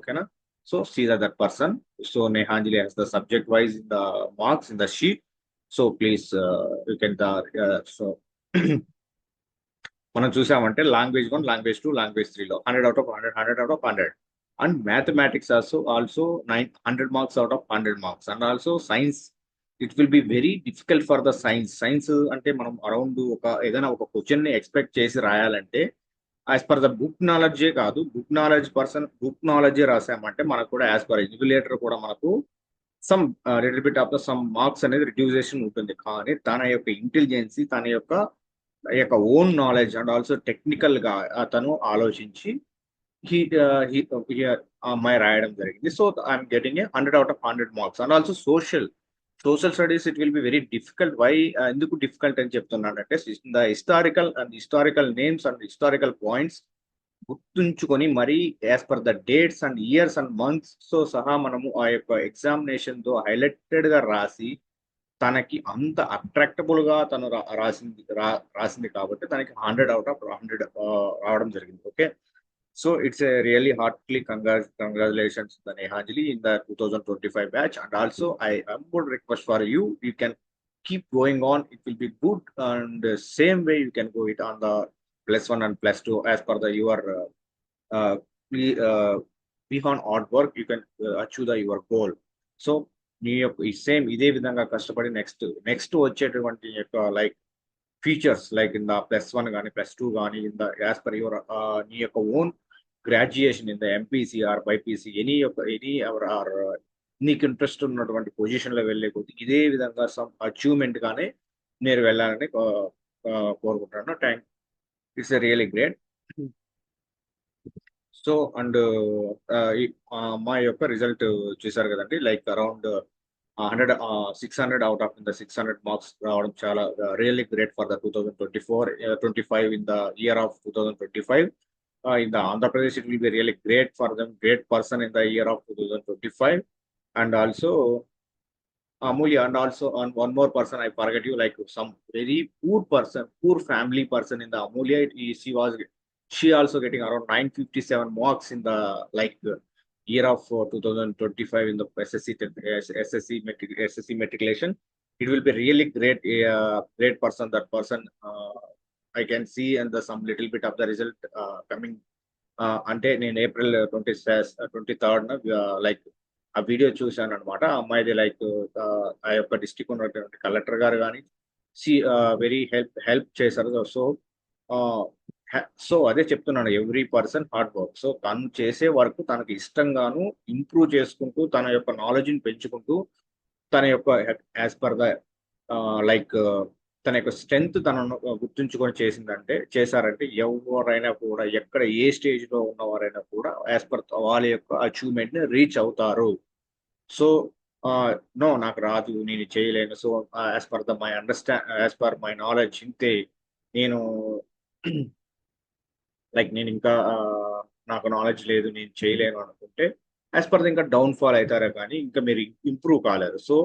ఓకేనా. So see that person. So Nehanjali has the subject wise in the marks in the sheet. So please you can so మనం చూసామంటే language 1, language 2, language 3లో 100 out of 100, 100 out of 100. And mathematics also 100 marks out of 100 marks. And also science it will be very difficult for the science అంటే మనం around ఏదైనా ఒక question ని expect చేసి రాయాలంటే యాజ్ పర్ ద బుక్ నాలెడ్జే కాదు, book నాలెడ్జే రాసామంటే మనకు కూడా యాజ్ పర్ ఎడ్యులేటర్ కూడా మనకు some little bit of the some marks అనేది రిడ్యూజేషన్ ఉంటుంది. కానీ తన యొక్క ఇంటెలిజెన్సీ, తన యొక్క own knowledge and also technical గా అతను ఆలోచించి హీ అమ్మాయి రాయడం జరిగింది. So I'm getting a 100 out of 100 marks. And also social studies it will be very difficult. Why ఎందుకు డిఫికల్ట్ అని చెప్తున్నానంటే the historical names and historical points గుర్తుంచుకొని మరీ as per the dates and years and months తో సహా మనము ఆ యొక్క ఎగ్జామినేషన్ తో హైలైటెడ్ గా రాసి తనకి అంత అట్రాక్టబుల్ గా తను రాసింది కాబట్టి తనకి 100 out of 100 రావడం జరిగింది. Okay. So it's a really heartily congratulations to Nehanjali in the 2025 batch. And also I would request for you can keep going on. It will be good, and same way you can go it on the +1 and +2 as per your uh, beyond hard work you can achieve your goal. So మీ యొక్క ఈ same ఇదే విధంగా కష్టపడి next వచ్చేటువంటి యొక్క like features like in the +1 కానీ +2 కానీ in the as per your నీ యొక్క own graduation in the MPC or BiPC any or నీకు ఇంట్రెస్ట్ ఉన్నటువంటి పొజిషన్ లో వెళ్ళే కొద్ది ఇదే విధంగా సమ్ అచీవ్మెంట్ గానే నేను వెళ్ళాలని కోరుకుంటున్నాను. It's really great. So and మా యొక్క రిజల్ట్ చూసారు కదండి, like around 600 out of the 600 marks రావడం చాలా really great for the 2024-25 in the year of 2025. In the Andhra Pradesh, it will be really great for them, great person in the year of 2025. And also Amulya, and also on one more person I forget you, like some very poor family person in the Amulya. She also getting around 957 marks in the like year of 2025 in the SSC matriculation. It will be really great person. That person I can see and some little bit of the result coming. అంటే నేను April 23rd like ఆ video చూశాను అనమాట. అమ్మాయిది like ఆ యొక్క district ఉన్నటువంటి collector గారు కానీ వెరీ హెల్ప్ చేశారు. సో అదే చెప్తున్నాను, every person hard work. So తను చేసే వర్క్ తనకి ఇష్టంగాను ఇంప్రూవ్ చేసుకుంటూ తన యొక్క నాలెడ్జ్ని పెంచుకుంటూ తన యొక్క యాజ్ పర్ ద లైక్ తన యొక్క స్ట్రెంగ్త్ తనను గుర్తుంచుకొని చేశారంటే ఎవరైనా కూడా ఎక్కడ ఏ స్టేజ్ లో ఉన్నవారైనా కూడా యాజ్ పర్ వాళ్ళ యొక్క అచీవ్మెంట్ ని రీచ్ అవుతారు. సో నో నాకు రాదు, నేను చేయలేను, so as per my as per my knowledge ఇంతే, నేను లైక్ నేను ఇంకా నాకు నాలెడ్జ్ లేదు, నేను చేయలేను అనుకుంటే యాజ్ పర్ ఇంకా డౌన్ ఫాల్ అవుతారే కానీ ఇంకా మీరు ఇంప్రూవ్ కాలేరు. So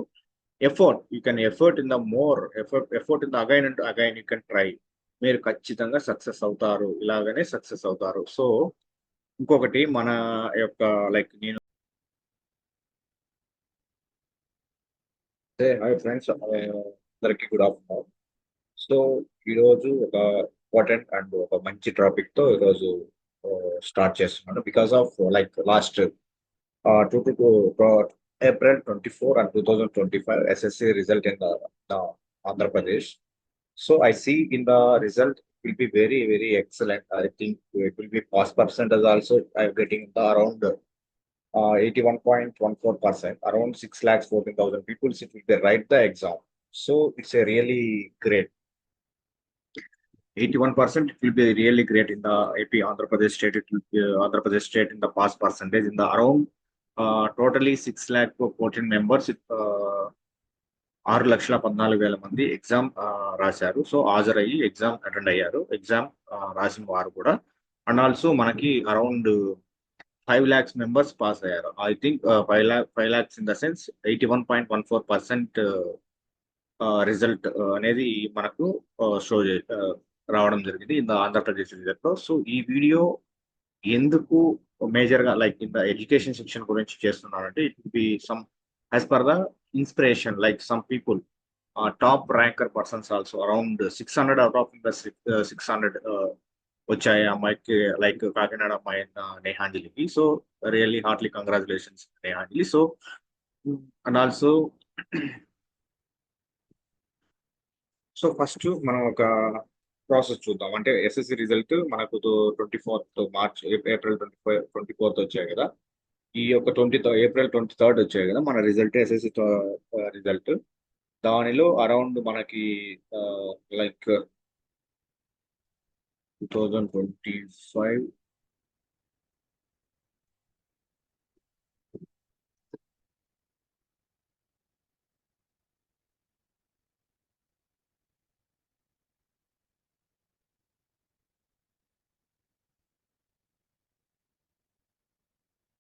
effort in the more effort in the again and again you can try. మీరు ఖచ్చితంగా సక్సెస్ అవుతారు, ఇలాగనే సక్సెస్ అవుతారు. సో ఇంకొకటి మన యొక్క లైక్ నేను హాయ్ ఫ్రెండ్స్, అందరికి గుడ్ ఆఫ్టర్నూన్. సో ఈరోజు ఒక ఇంపార్టెంట్ అండ్ ఒక మంచి టాపిక్ తో ఈరోజు స్టార్ట్ చేస్తున్నాను. Because of like last 2 April 24 and 2025 SSC result in the Andhra Pradesh. So I see in the result will be very excellent. I think it will be pass percentage also I'm getting the around 81.14%, around 6,14,000 people it will be write the exam. So it's a really great 81%. It will be really great in the AP Andhra Pradesh state. It will be Andhra Pradesh state in the pass percentage in the around totally 6,14 members 6,14,000 మంది exam రాశారు. So హాజరయ్యి exam attend అయ్యారు, exam రాసిన వారు కూడా. And also మనకి around 5 lakhs members pass అయ్యారు. I think 5 lakhs in the sense 81.14% result అనేది మనకు షో రావడం జరిగింది ఇన్ ద ఆంధ్రప్రదేశ్ రిజల్ట్ లో. సో ఈ వీడియో ఎందుకు మేజర్ గా like in the education section గురించి చేస్తున్నారంటే it be some as per the inspiration like some people top ranker persons also around 600 out of the 600 వచ్చాయి అమ్మాయికి లైక్ కాకినాడ అమ్మాయి నేహాంజలికి. So really heartly congratulations Nehanjali. So and also so first మనం ఒక process చూద్దాం. అంటే ఎస్ఎస్సి రిజల్ట్ మనకు 24th March April 24th వచ్చాయి కదా. ఈ యొక్క ఏప్రిల్ 23rd వచ్చాయి కదా మన రిజల్ట్, ఎస్ఎస్సి రిజల్ట్. దానిలో అరౌండ్ మనకి లైక్ 2025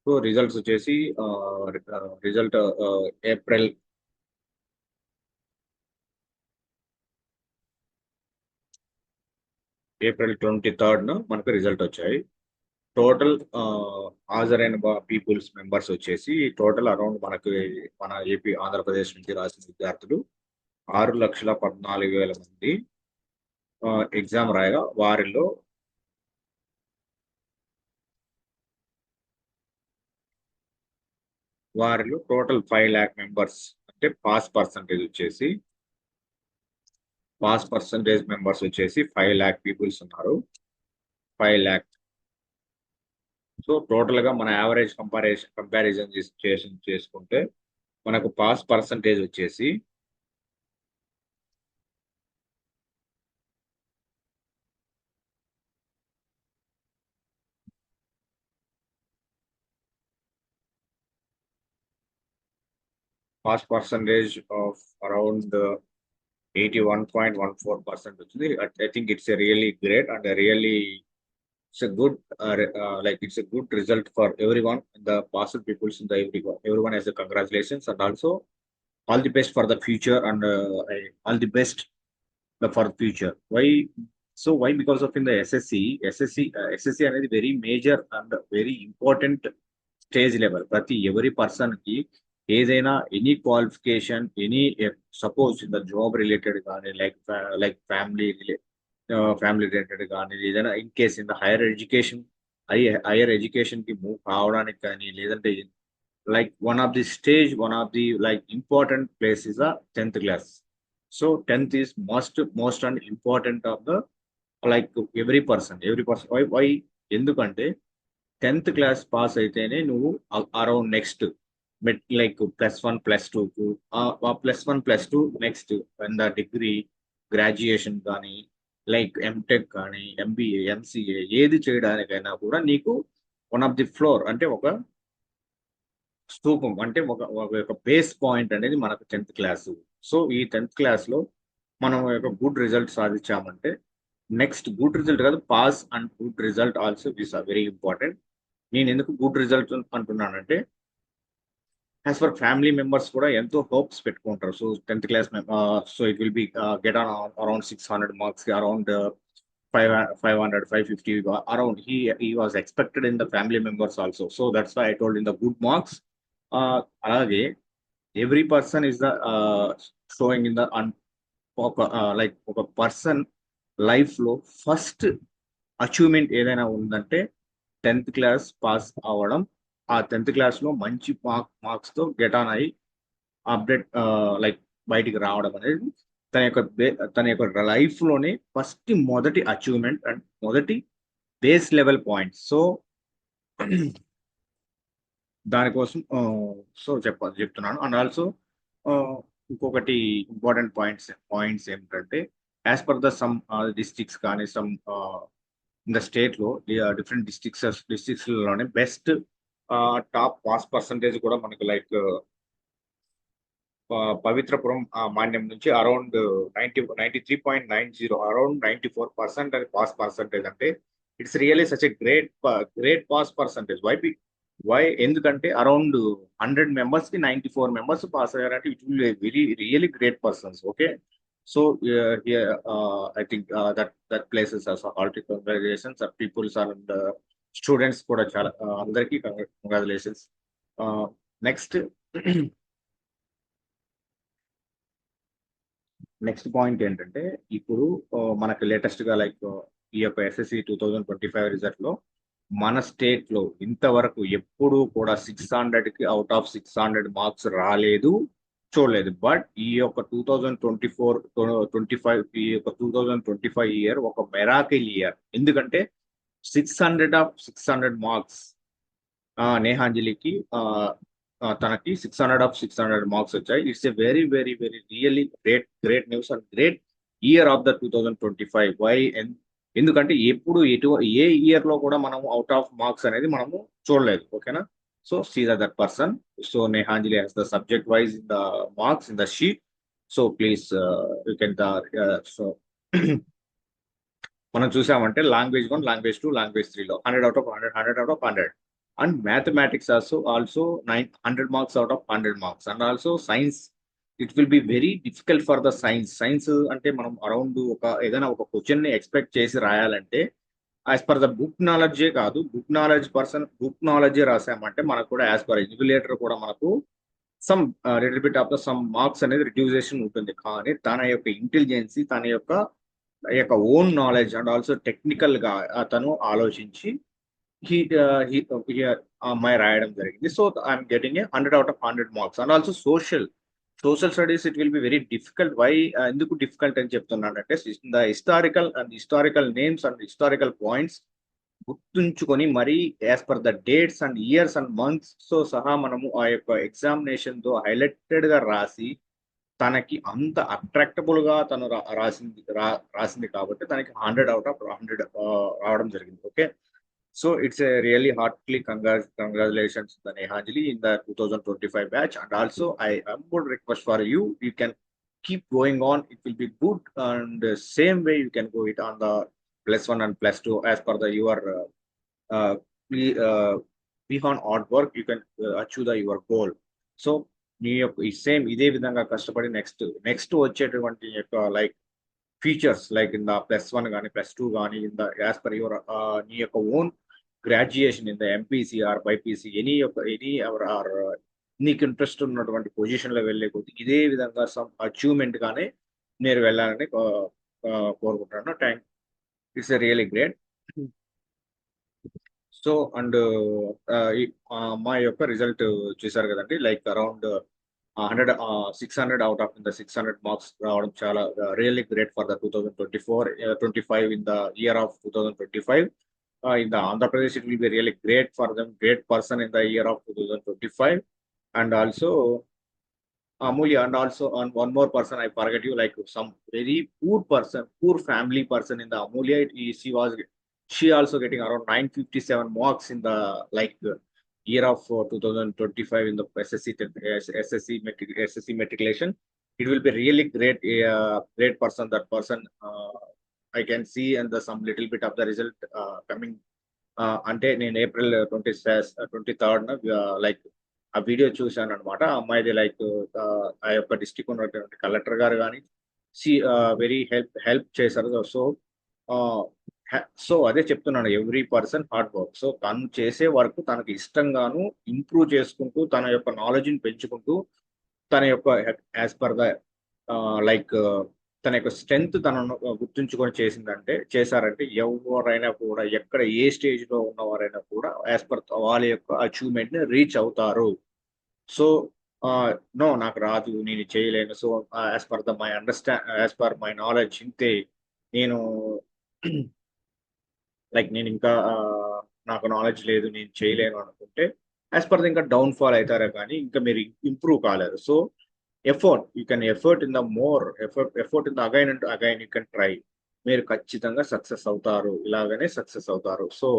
సో రిజల్ట్స్ వచ్చేసి రిజల్ట్ ఏప్రిల్ ఏప్రిల్ 23rd మనకు రిజల్ట్ వచ్చాయి. టోటల్ హాజరైన పీపుల్స్ మెంబర్స్ వచ్చేసి టోటల్ అరౌండ్ మనకి మన ఏపీ ఆంధ్రప్రదేశ్ నుంచి రాసిన విద్యార్థులు 6,14,000 మంది ఎగ్జామ్ రాయగా వారిలో టోటల్ 5 lakh మెంబర్స్ అంటే పాస్ పర్సంటేజ్ మెంబర్స్ వచ్చేసి 5 lakh పీపుల్స్ ఉన్నారు. 5 lakh. సో టోటల్ గా మన యావరేజ్ కంపారిజన్ చేసుకుంటే మనకు పాస్ పర్సంటేజ్ వచ్చేసి ఆఫ్ అరౌండ్ 81.14% వచ్చింది. I think it's really great and really it's a good it's a good result for everyone, the possible peoples in the everyone has a congratulations and also all the best for the future and all the best for the future. Why because of in the ssc అనేది very major and very important stage level. ప్రతి every person కి ఏదైనా any qualification any suppose in the job related కానీ like family related కానీ ఏదైనా in case in the higher education కి move కావడానికి కానీ లేదంటే like one of the like important place is the 10th class. సో 10th is most and important of the like every person why ఎందుకంటే 10th class pass అయితేనే నువ్వు around next like +1 +2 +2 next the degree graduation కానీ like MTech కానీ MBA MCA ఏది చేయడానికైనా కూడా నీకు వన్ ఆఫ్ ది ఫ్లోర్ అంటే ఒక స్తూపం అంటే ఒక బేస్ పాయింట్ అనేది మనకు 10th class. సో ఈ 10th class లో మనం ఒక గుడ్ రిజల్ట్ సాధించామంటే నెక్స్ట్ గుడ్ రిజల్ట్ కాదు pass and good result also is very important. నేను ఎందుకు గుడ్ రిజల్ట్ అంటున్నానంటే యాజ్ ఫర్ ఫ్యామిలీ మెంబర్స్ కూడా ఎంతో హోప్స్ పెట్టుకుంటారు. So 10th class so it will be get on around 600 marks around 500 550 around he was expected in the family members also. So that's why I told in the good marks. అలాగే every person is the sowing in the like ఒక person life లో first achievement ఏదైనా ఉందంటే 10th class pass అవ్వడం. ఆ 10th class లో మంచి marks తో గెట్ ఆన్ అయ్యి అప్డేట్ లైక్ బయటికి రావడం అనేది తన యొక్క లైఫ్ లోనే మొదటి అచీవ్మెంట్ అండ్ మొదటి బేస్ లెవెల్ పాయింట్. సో దానికోసం సో చెప్తున్నాను. అండ్ ఆల్సో ఇంకొకటి ఇంపార్టెంట్ పాయింట్స్ ఏమిటంటే as per the sum districts కానీ సమ్ ఇన్ ద స్టేట్ లో డిఫరెంట్ డిస్ట్రిక్ట్స్ లోనే బెస్ట్ టాప్ పాస్ పర్సంటేజ్ కూడా మనకు లైక్ పవిత్రపురం మాన్యం నుంచి అరౌండ్ 93.90 అరౌండ్ 94% అని పాస్ పర్సంటేజ్. అంటే it's really such a great pass percentage. Why ఎందుకంటే అరౌండ్ 100 members కి 94 members పాస్ అయ్యారంటే it will very really great persons. Okay, so I think that places as a hearty congratulations that peoples are students కూడా చాలా అందరికీ congratulations. Next next point ఏంటంటే ఇప్పుడు మనకు latest గా లైక్ ఈ యొక్క ఎస్ఎస్సి 2025 రిజల్ట్ లో మన స్టేట్ లో ఇంతవరకు ఎప్పుడు కూడా 600 కి అవుట్ ఆఫ్ 600 మార్క్స్ రాలేదు, చూడలేదు. బట్ ఈ యొక్క 2024-25 ఈ యొక్క 2025 ఇయర్ ఒక మెరాకిల్ ఇయర్. ఎందుకంటే 600 మార్క్స్ నేహాంజలికి తనకి 600 మార్క్స్ వచ్చాయి. It's a very very very really great news and great year of the 2025. Why? ఎందుకంటే ఎప్పుడు ఏ ఇయర్ లో కూడా మనము అవుట్ ఆఫ్ మార్క్స్ అనేది మనము చూడలేదు. ఓకేనా? So sees that person. So Nehanjali has the subject wise in the marks in the sheet. So please you can so మనం చూసామంటే లాంగ్వేజ్ 1, లాంగ్వేజ్ 2, లాంగ్వేజ్ 3లో 100 out of 100, 100 out of 100. And mathematics also 900 marks out of 100 marks. And also science, it will be very difficult for the science అంటే మనం around ఏదైనా ఒక question ని expect చేసి రాయాలంటే యాజ్ పర్ ద బుక్ నాలెడ్జే కాదు, book నాలెడ్జే రాసామంటే మనకు కూడా యాజ్ పర్ ఇన్విలేటర్ కూడా మనకు some little bit of the some marks అనేది రిడ్యూజేషన్ ఉంటుంది. కానీ తన యొక్క ఇంటెలిజెన్సీ, తన యొక్క own knowledge and also technical గా అతను ఆలోచించి అమ్మాయి రాయడం జరిగింది. So I'm getting a 100 out of 100 marks. And also social studies it will be very difficult. Why? ఎందుకు డిఫికల్ట్ అని చెప్తున్నానంటే the historical names and historical points గుర్తుంచుకొని మరీ as per the dates and years and months తో సహా మనము ఆ యొక్క ఎగ్జామినేషన్ తో హైలైటెడ్ గా రాసి తనకి అంత అట్రాక్టబుల్ గా తను రాసింది కాబట్టి తనకి 100 out of 100 రావడం జరిగింది. Okay, so it's a really heartily congratulations to Nehanjali in the 2025 batch. And also I would request for you can keep going on. It will be good, and same way you can go it on the +1 and +2 as per your uh, beyond hard work you can achieve your goal. So మీ యొక్క ఈ same ఇదే విధంగా కష్టపడి next వచ్చేటువంటి యొక్క like features like in the +1 కానీ +2 కానీ in the as per your నీ యొక్క own graduation in the MPC or BiPC any or నీకు ఇంట్రెస్ట్ ఉన్నటువంటి పొజిషన్ లో వెళ్ళే కొద్ది ఇదే విధంగా సమ్ అచీవ్మెంట్ గానే మీరు వెళ్ళాలని కోరుకుంటున్నాను. It's really great. So and మా యొక్క రిజల్ట్ చూసారు కదండి, like around 600 out of the 600 marks రావడం చాలా really great for the 2024-25 in the year of 2025. In the Andhra Pradesh it will be really great for them, great person in the year of 2025. And also Amulya, and also on one more person I forget you, like some very poor family person in the Amulya. She also getting around 957 marks in the like year of 2025 in the SSC matriculation. It will be really great person. That person I can see and some little bit of the result coming అంటే నేను April 23rd like ఆ video చూశాను అనమాట. అమ్మాయిది like ఆ యొక్క district ఉన్నటువంటి collector గారు కానీ వెరీ హెల్ప్ చేశారు. సో అదే చెప్తున్నాను, every person hard work. So తను చేసే వర్క్ తనకి ఇష్టంగాను ఇంప్రూవ్ చేసుకుంటూ తన యొక్క నాలెడ్జ్ని పెంచుకుంటూ తన యొక్క యాజ్ పర్ ద లైక్ తన యొక్క స్ట్రెంగ్త్ తనను గుర్తుంచుకొని చేశారంటే ఎవరైనా కూడా ఎక్కడ ఏ స్టేజ్ లో ఉన్నవారైనా కూడా యాజ్ పర్ వాళ్ళ యొక్క అచీవ్మెంట్ ని రీచ్ అవుతారు. సో నో నాకు రాదు, నేను చేయలేను, so as per the my as per my knowledge ఇంతే, నేను లైక్ నేను ఇంకా నాకు నాలెడ్జ్ లేదు, నేను చేయలేను అనుకుంటే యాజ్ పర్ ఇంకా డౌన్ ఫాల్ అవుతారే కానీ ఇంకా మీరు ఇంప్రూవ్ కాలేరు. So you can effort in the more effort in the again and again you can try. మీరు ఖచ్చితంగా సక్సెస్ అవుతారు, ఇలాగనే సక్సెస్ అవుతారు. సో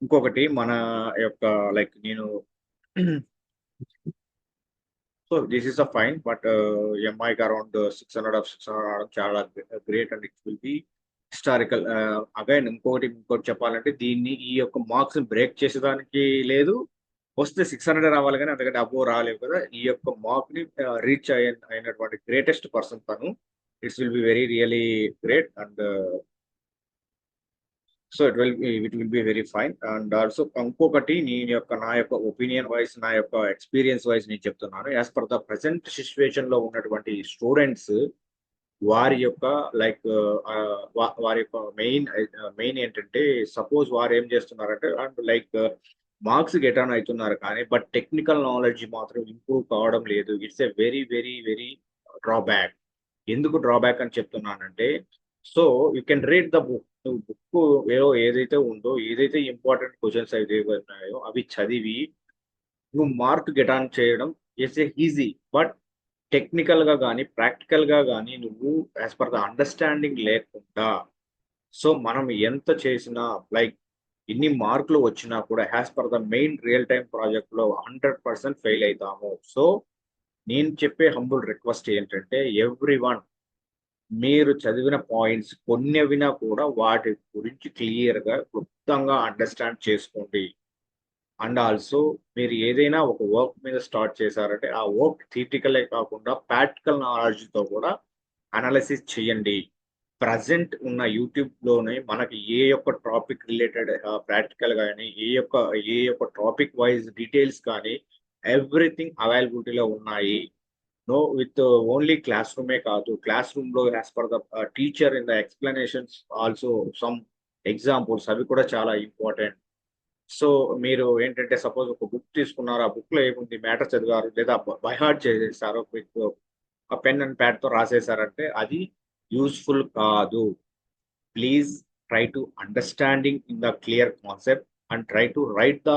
ఇంకొకటి మన యొక్క లైక్ నేను so this is a fine, but ఎంఐకి అరౌండ్ 600 చాలా great and it will be historical. Again ఇంకోటి చెప్పాలంటే దీన్ని ఈ యొక్క మార్క్స్ బ్రేక్ చేసేదానికి లేదు, వస్తే 600 రావాలి కానీ అంతకంటే అబోవ్ రాలేవు కదా. ఈ యొక్క మార్క్ ని రీచ్ అయినటువంటి గ్రేటెస్ట్ పర్సన్ తను. It's will be very really great. And so it will be very fine. And also ఇంకొకటి నా యొక్క ఒపీనియన్ వైస్, నా యొక్క ఎక్స్పీరియన్స్ వైస్ నేను చెప్తున్నాను. As per the present situation లో ఉన్నటువంటి స్టూడెంట్స్, వారి యొక్క లైక్ వారి యొక్క మెయిన్ ఏంటంటే, సపోజ్ వారు ఏం చేస్తున్నారంటే and like marks get on అవుతున్నారు కానీ బట్ టెక్నికల్ నాలెడ్జ్ మాత్రం ఇంప్రూవ్ కావడం లేదు. It's a very very very drawback. ఎందుకు డ్రాబ్యాక్ అని చెప్తున్నానంటే, so you can read the book. నువ్వు బుక్ ఏదైతే ఉందో, ఏదైతే ఇంపార్టెంట్ క్వశ్చన్స్ అయితే ఉన్నాయో అవి చదివి నువ్వు మార్క్ గెట్ ఆన్ చేయడం it's a easy. But technical గా కానీ ప్రాక్టికల్ గా కానీ నువ్వు యాజ్ పర్ ద అండర్స్టాండింగ్ లేకుండా, సో మనం ఎంత చేసినా లైక్ ఇన్ని మార్కులు వచ్చినా కూడా as per the main real time project లో 100% ఫెయిల్ అవుతాము. సో నేను చెప్పే హంబుల్ రిక్వెస్ట్ ఏంటంటే, ఎవ్రీ వన్, మీరు చదివిన పాయింట్స్ కొన్ని వినా కూడా వాటి గురించి క్లియర్ గా క్లుప్తంగా అండర్స్టాండ్ చేసుకోండి. అండ్ ఆల్సో మీరు ఏదైనా ఒక వర్క్ మీద స్టార్ట్ చేశారంటే ఆ వర్క్ థియరిటికలే కాకుండా ప్రాక్టికల్ నాలెడ్జ్ తో కూడా అనాలిసిస్ చేయండి. ప్రజెంట్ ఉన్న యూట్యూబ్ లోనే మనకి ఏ యొక్క టాపిక్ రిలేటెడ్ ప్రాక్టికల్ కానీ, ఏ యొక్క టాపిక్ వైజ్ డీటెయిల్స్ కానీ ఎవ్రీథింగ్ అవైలబిలిటీలో ఉన్నాయి. నో విత్ ఓన్లీ క్లాస్ రూమే కాదు, క్లాస్ రూమ్ లో as per the teacher in the explanations also some examples, అవి కూడా చాలా ఇంపార్టెంట్. సో మీరు ఏంటంటే సపోజ్ ఒక బుక్ తీసుకున్నారు, ఆ బుక్ లో ఏముంది మ్యాటర్ చదివారు లేదా బై హార్ట్ చేసేసారు, మీకు ఆ పెన్ అండ్ ప్యాడ్ తో రాసేసారంటే అది యూస్ఫుల్ కాదు. Please try to understanding in the clear concept and try to right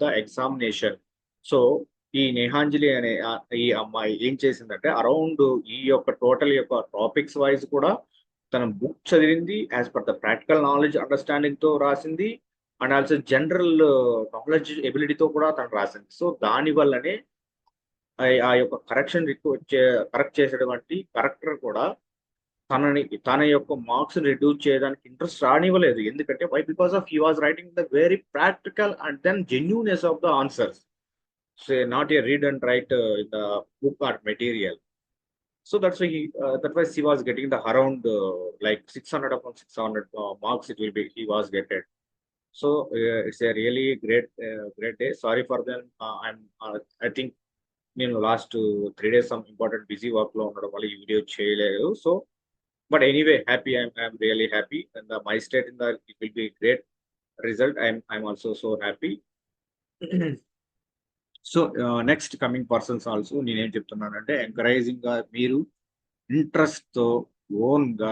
the examination. So ఈ నేహాంజలి అనే ఈ అమ్మాయి ఏం చేసిందంటే అరౌండ్ ఈ యొక్క టోటల్ యొక్క టాపిక్స్ వైజ్ కూడా తన బుక్ చదివింది, as per the practical knowledge understanding తో రాసింది, అండ్ ఆల్సో జనరల్ నాలెడ్జ్ ఎబిలిటీతో కూడా తను రాసింది. సో దాని వల్లనే ఆ యొక్క కరెక్ట్ చేసేటువంటి కరెక్టర్ కూడా తన యొక్క మార్క్స్ రిడ్యూస్ చేయడానికి ఇంట్రెస్ట్ రానివ్వలేదు. ఎందుకంటే why? Because of he was writing the very practical and then genuineness of the answers. So not a read and write in the book or material. So that's why she was getting the around like 600 upon 600 marks. He was getting. So it's a really great day. Sorry for them. I think last 3 days some important busy work lo undadam valla ee video cheyaledu. So but anyway, happy. I'm really happy, and my state it will be great result. I'm also so happy. So next coming persons also నేనేం చెప్తున్నానంటే, encouraging గా మీరు interest తో own గా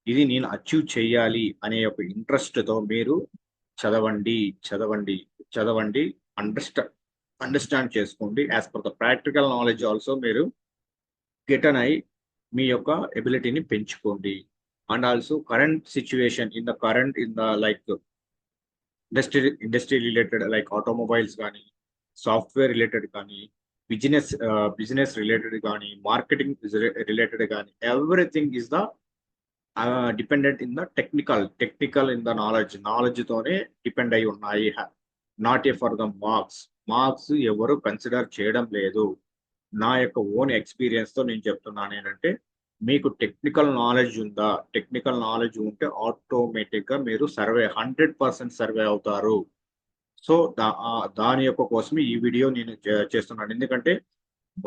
ఇది నేను achieve చేయాలి అనే ఒక ఇంట్రెస్ట్ తో మీరు చదవండి చదవండి చదవండి, అండర్స్టాండ్ చేసుకోండి. As per the practical knowledge also మీరు గెట్ అన్ అయి మీ యొక్క ఎబిలిటీని పెంచుకోండి. And also current situation in the like industry related like automobiles కానీ, సాఫ్ట్వేర్ రిలేటెడ్ కానీ, బిజినెస్ రిలేటెడ్ కానీ, మార్కెటింగ్ రిలేటెడ్ కానీ, everything is the dependent in the technical in the knowledge తోనే depend అయి ఉన్నాయి. Not A for the marks ఎవరు consider చేయడం లేదు. నా యొక్క ఓన్ ఎక్స్పీరియన్స్ తో నేను చెప్తున్నాను ఏంటంటే, మీకు టెక్నికల్ నాలెడ్జ్ ఉందా? టెక్నికల్ నాలెడ్జ్ ఉంటే ఆటోమేటిక్ గా మీరు 100% సర్వే అవుతారు. సో దాని యొక్క కోసమే ఈ వీడియో నేను చేస్తున్నాను. ఎందుకంటే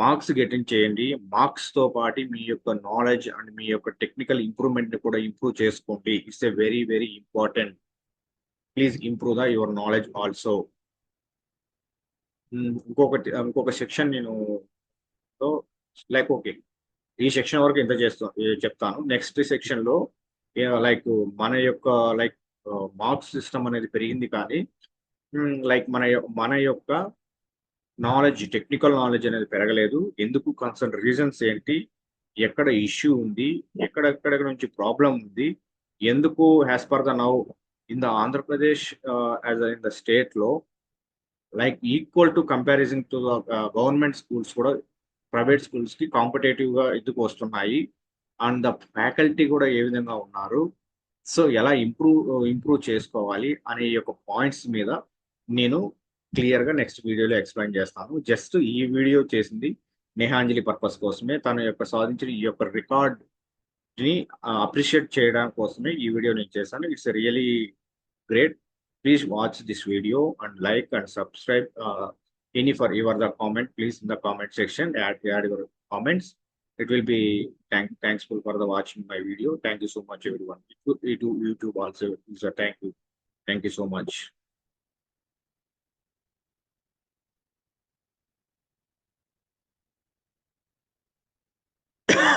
మార్క్స్ గెటింగ్ చేయండి, మార్క్స్ తో పాటు మీ యొక్క నాలెడ్జ్ అండ్ మీ యొక్క టెక్నికల్ ఇంప్రూవ్మెంట్ ని కూడా ఇంప్రూవ్ చేసుకోండి. It's a very very important. Please improve the your knowledge also. ఇంకొక సెక్షన్ నేను లైక్ ఓకే, ఈ సెక్షన్ వరకు ఎంత చెప్తాను. నెక్స్ట్ సెక్షన్ లో లైక్ మన యొక్క లైక్ మార్క్స్ సిస్టమ్ అనేది పెరిగింది కానీ లైక్ మన యొక్క నాలెడ్జ్, టెక్నికల్ నాలెడ్జ్ అనేది పెరగలేదు. ఎందుకు? కన్సర్న్ రీజన్స్ ఏంటి, ఎక్కడ ఇష్యూ ఉంది, ఎక్కడెక్కడ నుంచి ప్రాబ్లం ఉంది, ఎందుకు as per the now in the Andhra Pradesh as in the state లో like equal to comparison to government schools కూడా ప్రైవేట్ స్కూల్స్ కి కాంపిటేటివ్ గా ఎందుకు వస్తున్నాయి, అండ్ ద ఫ్యాకల్టీ కూడా ఏ విధంగా ఉన్నారు, సో ఎలా ఇంప్రూవ్ చేసుకోవాలి అనే యొక్క పాయింట్స్ మీద నేను క్లియర్ గా నెక్స్ట్ వీడియోలో ఎక్స్ప్లెయిన్ చేస్తాను. జస్ట్ ఈ వీడియో చేసింది నేహాంజలి పర్పస్ కోసమే. తన యొక్క సాధించిన ఈ యొక్క రికార్డ్ ని అప్రిషియేట్ చేయడం కోసమే ఈ వీడియో నేను చేశాను. It's really great. Please watch this video and like and subscribe. Any for your the comment, please in the comment section add your comments. It will be thankful for the watching my video. Thank you so much, everyone. YouTube also is a thank you. Thank you so much.